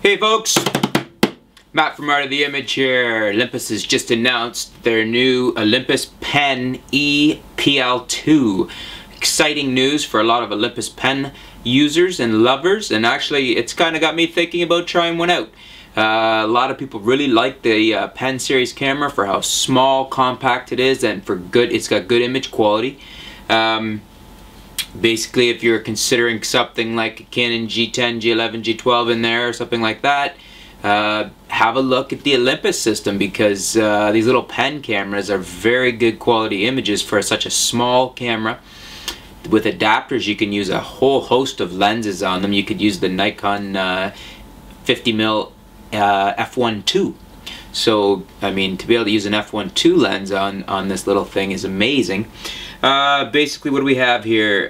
Hey folks, Matt from Art of the Image here. Olympus has just announced their new Olympus Pen E-PL2. Exciting news for a lot of Olympus pen users and lovers, and actually it's kind of got me thinking about trying one out. A lot of people really like the pen series camera for how small, compact it is, and for it's got good image quality. Basically, if you're considering something like a Canon G10, G11, G12 in there or something like that, have a look at the Olympus system, because these little pen cameras are very good quality images for such a small camera. With adapters, you can use a whole host of lenses on them. You could use the Nikon 50mm f1.2. So, I mean, to be able to use an f1.2 lens on this little thing is amazing. Basically, what do we have here?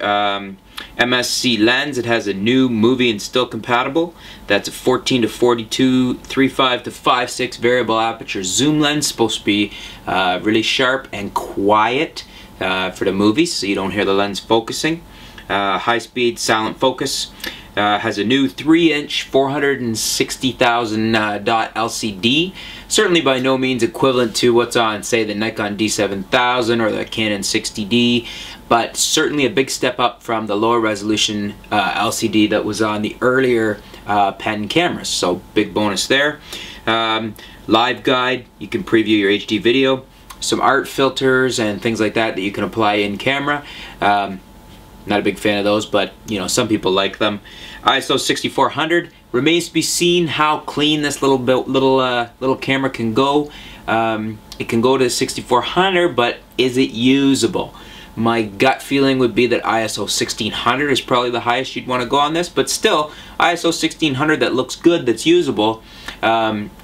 MSC lens. It has a new movie and still compatible. That's a 14 to 42, 3.5 to 5.6 variable aperture zoom lens. Supposed to be really sharp and quiet for the movies, so you don't hear the lens focusing. High speed silent focus. Has a new 3-inch 460,000 dot LCD. Certainly by no means equivalent to what's on, say, the Nikon D7000 or the Canon 60D, but certainly a big step up from the lower resolution LCD that was on the earlier pen cameras. So big bonus there. Live guide, you can preview your HD video. Some art filters and things like that that you can apply in camera. Not a big fan of those, but you know, some people like them. ISO 6400. Remains to be seen how clean this little camera can go. It can go to 6400, but is it usable? My gut feeling would be that ISO 1600 is probably the highest you'd want to go on this, but still, ISO 1600 that looks good, that's usable,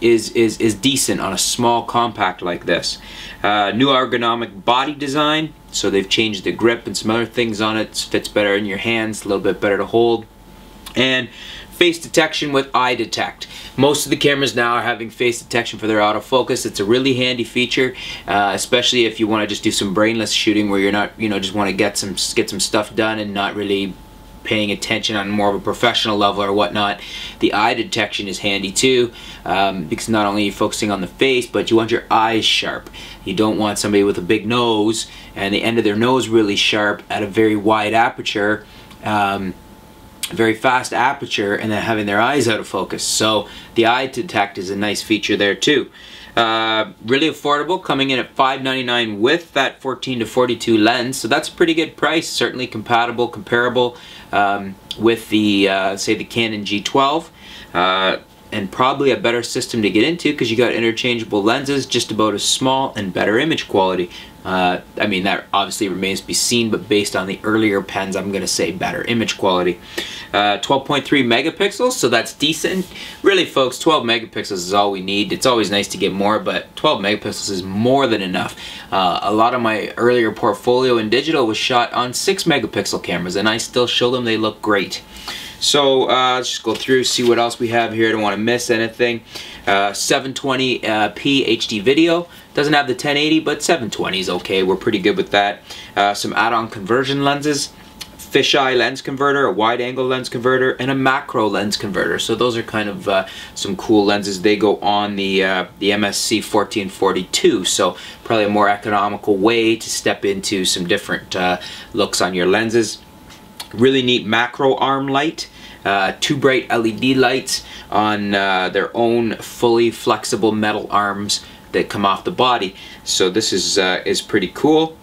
is decent on a small compact like this. New ergonomic body design, so they've changed the grip and some other things on it. It fits better in your hands, a little bit better to hold. And face detection with eye detect. Most of the cameras now are having face detection for their autofocus. It's a really handy feature, especially if you want to just do some brainless shooting where you're not, just want to get some stuff done and not really paying attention on more of a professional level or whatnot. The eye detection is handy too, because not only are you focusing on the face, but you want your eyes sharp. You don't want somebody with a big nose and the end of their nose really sharp at a very wide aperture, very fast aperture, and then having their eyes out of focus. So the eye detect is a nice feature there too. Really affordable, coming in at $599 with that 14 to 42 lens, so that's a pretty good price. Certainly comparable with the say the Canon G12, and probably a better system to get into because you got interchangeable lenses, just about as small and better image quality. I mean, that obviously remains to be seen, but based on the earlier pens, I'm going to say better image quality. 12.3 megapixels, so that's decent. Really, folks, 12 megapixels is all we need. It's always nice to get more, but 12 megapixels is more than enough. A lot of my earlier portfolio in digital was shot on 6 megapixel cameras, and I still show them they look great. So let's just go through, see what else we have here. I don't want to miss anything. 720p HD video. Doesn't have the 1080, but 720 is okay. We're pretty good with that. Some add-on conversion lenses. Fisheye lens converter, a wide-angle lens converter, and a macro lens converter. So those are kind of some cool lenses. They go on the MSC 1442. So probably a more economical way to step into some different looks on your lenses. Really neat macro arm light. 2 bright LED lights on their own fully flexible metal arms that come off the body. So this is pretty cool.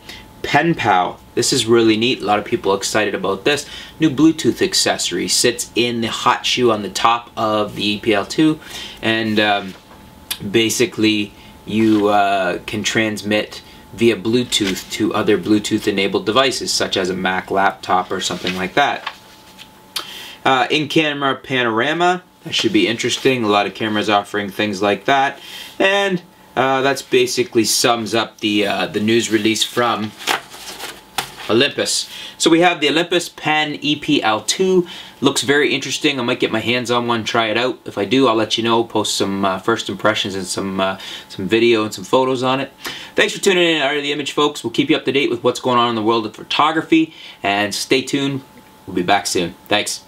Pen Pal. This is really neat. A lot of people are excited about this. New Bluetooth accessory. Sits in the hot shoe on the top of the E-PL2, and basically you can transmit via Bluetooth to other Bluetooth enabled devices, such as a Mac laptop or something like that. In-camera panorama. That should be interesting. A lot of cameras offering things like that. And that's basically sums up the news release from Olympus. So we have the Olympus Pen E-PL2. Looks very interesting. I might get my hands on one, try it out. If I do, I'll let you know. Post some first impressions and some video and some photos on it. Thanks for tuning in to Art of the Image, folks. We'll keep you up to date with what's going on in the world of photography. And stay tuned. We'll be back soon. Thanks.